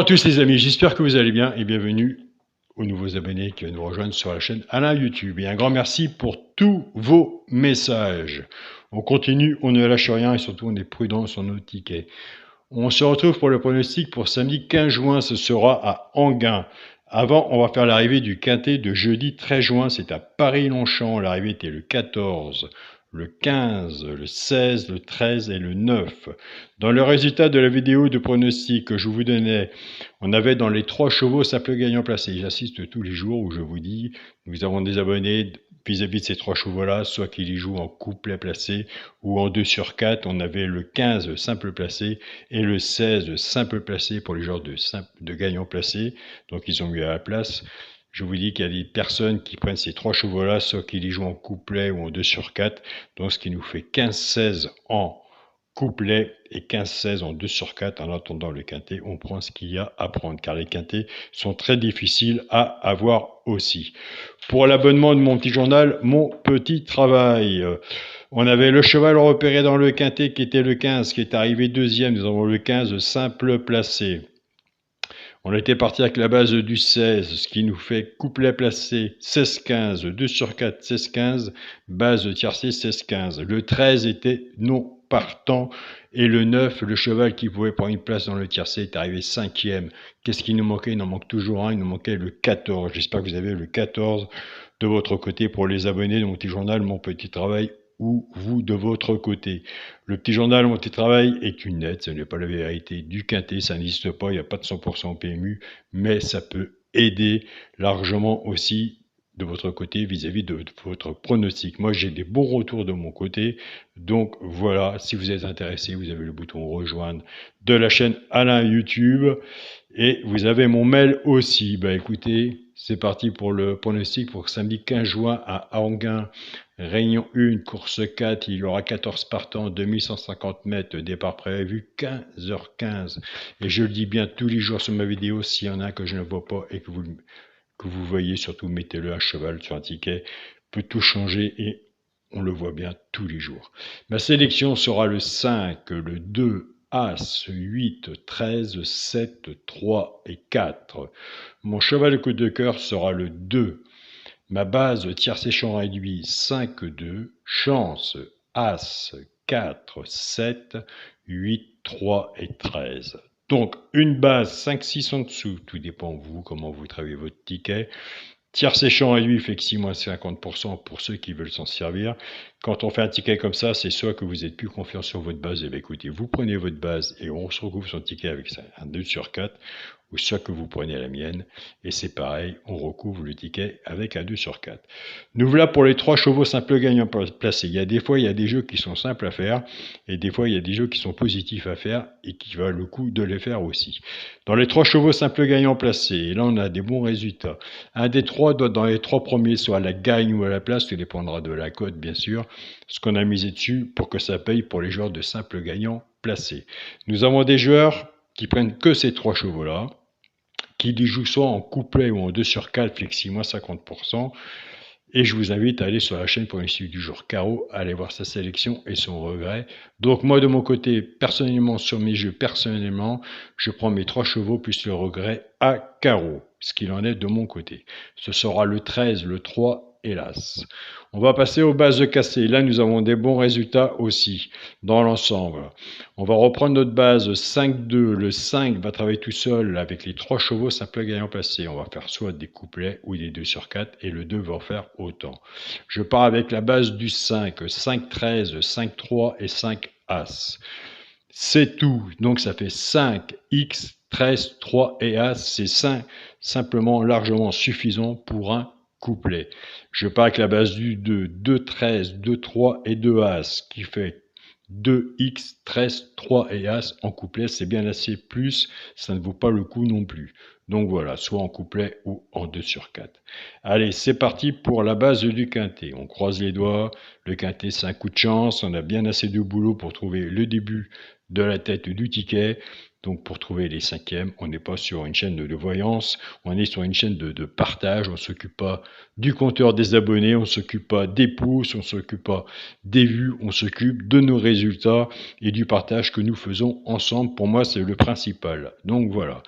tous les amis, j'espère que vous allez bien et bienvenue aux nouveaux abonnés qui viennent nous rejoindre sur la chaîne Alain YouTube. Et un grand merci pour tous vos messages. On continue, on ne lâche rien et surtout on est prudent sur nos tickets. On se retrouve pour le pronostic pour samedi 15 juin, ce sera à Enghien. Avant, on va faire l'arrivée du quintet de jeudi 13 juin, c'est à Paris-Longchamp. L'arrivée était le 14, le 15, le 16, le 13 et le 9. Dans le résultat de la vidéo de pronostic que je vous donnais, on avait dans les 3 chevaux simple gagnant placé. J'assiste tous les jours où je vous dis, nous avons des abonnés vis-à-vis de ces 3 chevaux-là, soit qu'ils y jouent en couplet placé ou en 2 sur 4. On avait le 15 simple placé et le 16 simple placé pour les joueurs de gagnant placé. Donc ils ont mis à la place. Je vous dis qu'il y a des personnes qui prennent ces 3 chevaux-là, soit qu'ils y jouent en couplet ou en 2 sur 4. Donc ce qui nous fait 15-16 en couplet et 15-16 en 2 sur 4. En attendant le quintet, on prend ce qu'il y a à prendre, car les quintets sont très difficiles à avoir aussi. Pour l'abonnement de mon petit journal, mon petit travail, on avait le cheval repéré dans le quintet qui était le 15, qui est arrivé deuxième. Nous avons le 15 simple placé. On était parti avec la base du 16, ce qui nous fait couplet placé 16-15, 2 sur 4, 16-15, base tiercé 16-15. Le 13 était non partant et le 9, le cheval qui pouvait prendre une place dans le tiercé, est arrivé 5e. Qu'est-ce qui nous manquait? Il en manque toujours un, il nous manquait le 14. J'espère que vous avez le 14 de votre côté pour les abonnés de mon petit journal, mon petit travail, ou vous de votre côté. Le petit journal Mon Petit Travail est une aide, ce n'est pas la vérité du quintet, ça n'existe pas, il n'y a pas de 100% PMU, mais ça peut aider largement aussi de votre côté vis-à-vis de votre pronostic. Moi j'ai des bons retours de mon côté, donc voilà, si vous êtes intéressé, vous avez le bouton rejoindre de la chaîne Alain YouTube, et vous avez mon mail aussi. Bah écoutez, c'est parti pour le pronostic pour samedi 15 juin à Enghien. Réunion 1, course 4, il y aura 14 partants, 2150 mètres, départ prévu 15h15. Et je le dis bien tous les jours sur ma vidéo, s'il y en a un que je ne vois pas et que vous voyez, surtout mettez-le à cheval sur un ticket, peut tout changer et on le voit bien tous les jours. Ma sélection sera le 5, le 2, As, 8, 13, 7, 3 et 4. Mon cheval de coup de cœur sera le 2. Ma base tiercé champ réduit 5, 2, chance, As, 4, 7, 8, 3 et 13. Donc une base 5, 6 en dessous, tout dépend de vous, comment vous travaillez votre ticket. Tiercé champ réduit, effectivement, 50% pour ceux qui veulent s'en servir. Quand on fait un ticket comme ça, c'est soit que vous êtes plus confiant sur votre base, et bien écoutez, vous prenez votre base et on se recouvre son ticket avec un 2 sur 4, ou soit que vous prenez la mienne, et c'est pareil, on recouvre le ticket avec un 2 sur 4. Nous voilà pour les 3 chevaux simples gagnants placés. Il y a des fois, il y a des jeux qui sont simples à faire, et des fois, il y a des jeux qui sont positifs à faire, et qui valent le coup de les faire aussi. Dans les 3 chevaux simples gagnants placés, et là on a des bons résultats. Un des 3 doit dans les 3 premiers, soit à la gagne ou à la place, tout dépendra de la cote bien sûr, ce qu'on a misé dessus pour que ça paye pour les joueurs de simples gagnants placés. Nous avons des joueurs qui prennent que ces 3 chevaux-là, qui les jouent soit en couplet ou en 2 sur 4, flexi moins 50%. Et je vous invite à aller sur la chaîne pour une suite du jour Caro, aller voir sa sélection et son regret. Donc moi de mon côté, personnellement sur mes jeux, je prends mes 3 chevaux plus le regret à Caro, ce qu'il en est de mon côté. Ce sera le 13, le 3 et l'As. On va passer aux bases de cassé. Là nous avons des bons résultats aussi dans l'ensemble. On va reprendre notre base 5-2. Le 5 va travailler tout seul avec les 3 chevaux simple gagnant placé. On va faire soit des couplets ou des 2 sur 4 et le 2 va en faire autant. Je pars avec la base du 5, 5-13, 5-3 et 5 As. C'est tout. Donc ça fait 5 X, 13, 3 et As. C'est simplement largement suffisant pour un couplet. Je pars avec la base du 2, 2, 13, 2, 3 et 2 As, qui fait 2X, 13, 3 et As en couplet. C'est bien assez plus, ça ne vaut pas le coup non plus. Donc voilà, soit en couplet ou en 2 sur 4. Allez, c'est parti pour la base du quintet. On croise les doigts. Le quintet, c'est un coup de chance. On a bien assez de boulot pour trouver le début de la tête du ticket. Donc pour trouver les cinquièmes, on n'est pas sur une chaîne de voyance, on est sur une chaîne de partage. On ne s'occupe pas du compteur des abonnés, on ne s'occupe pas des pouces, on ne s'occupe pas des vues, on s'occupe de nos résultats et du partage que nous faisons ensemble. Pour moi, c'est le principal. Donc voilà.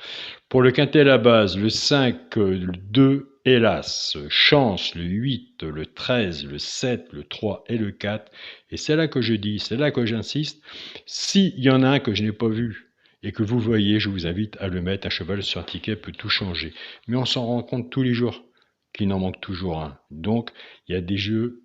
Pour le quintet à la base, le 5, le 2, hélas, chance, le 8, le 13, le 7, le 3 et le 4. Et c'est là que je dis, c'est là que j'insiste, s'il y en a un que je n'ai pas vu et que vous voyez, je vous invite à le mettre. Un cheval sur un ticket peut tout changer. Mais on s'en rend compte tous les jours qu'il en manque toujours un. Donc, il y a des jeux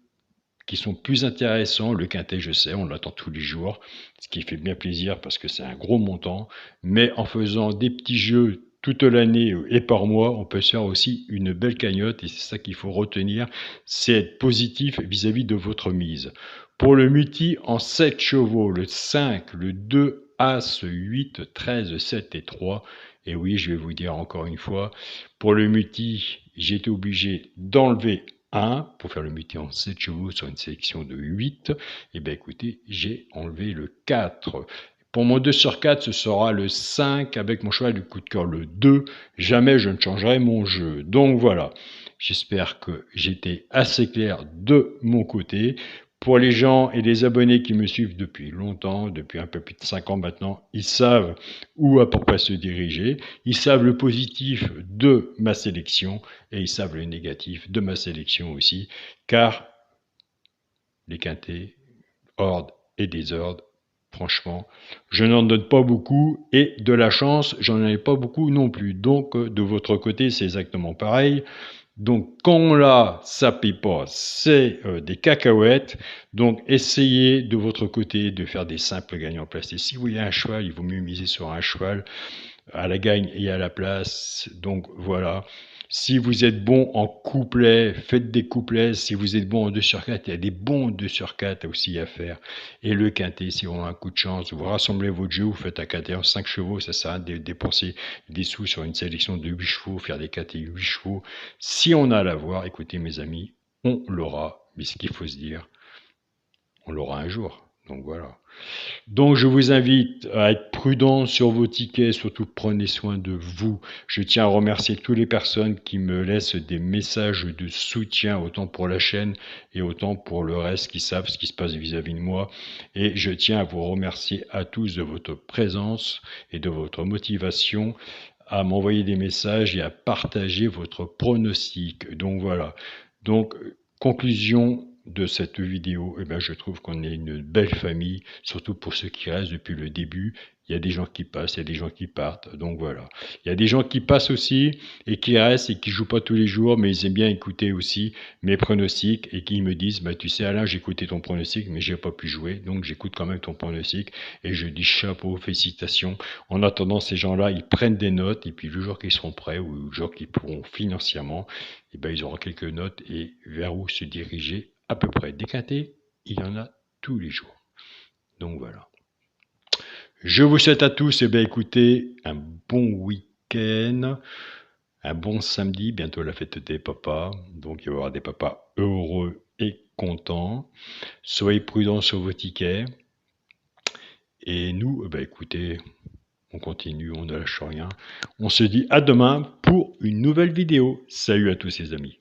qui sont plus intéressants. Le quintet, je sais, on l'attend tous les jours, ce qui fait bien plaisir parce que c'est un gros montant. Mais en faisant des petits jeux toute l'année et par mois, on peut se faire aussi une belle cagnotte et c'est ça qu'il faut retenir, c'est être positif vis-à-vis de votre mise. Pour le multi en 7 chevaux, le 5, le 2, As, 8, 13, 7 et 3. Et oui, je vais vous dire encore une fois, pour le multi, j'ai été obligé d'enlever 1 pour faire le multi en 7 chevaux sur une sélection de 8. Et bien écoutez, j'ai enlevé le 4. Pour mon 2 sur 4, ce sera le 5 avec mon cheval du coup de cœur, le 2. Jamais je ne changerai mon jeu. Donc voilà, j'espère que j'étais assez clair de mon côté. Pour les gens et les abonnés qui me suivent depuis longtemps, depuis un peu plus de 5 ans maintenant, ils savent où à pourquoi se diriger, ils savent le positif de ma sélection et ils savent le négatif de ma sélection aussi, car les quintés, ordre et désordre, franchement, je n'en donne pas beaucoup et de la chance, j'en ai pas beaucoup non plus. Donc de votre côté, c'est exactement pareil. Donc quand on l'a, ça paye pas, c'est des cacahuètes. Donc essayez de votre côté de faire des simples gagnants en place. Et si vous voyez un cheval, il vaut mieux miser sur un cheval à la gagne et à la place. Donc voilà. Si vous êtes bon en couplet, faites des couplets. Si vous êtes bon en 2 sur 4, il y a des bons 2 sur 4 aussi à faire. Et le quintet, si on a un coup de chance, vous rassemblez votre jeu, vous faites un quintet en 5 chevaux, ça sert à rien de dépenser des sous sur une sélection de 8 chevaux, faire des quintets 8 chevaux. Si on a à l'avoir, écoutez mes amis, on l'aura. Mais ce qu'il faut se dire, on l'aura un jour. Donc voilà. Donc je vous invite à être prudent sur vos tickets, surtout prenez soin de vous. Je tiens à remercier toutes les personnes qui me laissent des messages de soutien, autant pour la chaîne et autant pour le reste qui savent ce qui se passe vis-à-vis de moi. Et je tiens à vous remercier à tous de votre présence et de votre motivation à m'envoyer des messages et à partager votre pronostic. Donc voilà. Donc conclusion de cette vidéo, je trouve qu'on est une belle famille, surtout pour ceux qui restent depuis le début. Il y a des gens qui passent, il y a des gens qui partent, donc voilà. Il y a des gens qui passent aussi et qui restent et qui jouent pas tous les jours, mais ils aiment bien écouter aussi mes pronostics et qui me disent, tu sais Alain, j'ai écouté ton pronostic, mais j'ai pas pu jouer, donc j'écoute quand même ton pronostic et je dis chapeau, félicitations. En attendant, ces gens-là, ils prennent des notes et puis le jour qu'ils seront prêts ou le jour qu'ils pourront financièrement, ils auront quelques notes et vers où se diriger. À peu près des quintés, il y en a tous les jours. Donc voilà. Je vous souhaite à tous, écoutez, un bon week-end, un bon samedi, bientôt la fête des papas. Donc il va y avoir des papas heureux et contents. Soyez prudents sur vos tickets. Et nous, écoutez, on continue, on ne lâche rien. On se dit à demain pour une nouvelle vidéo. Salut à tous les amis.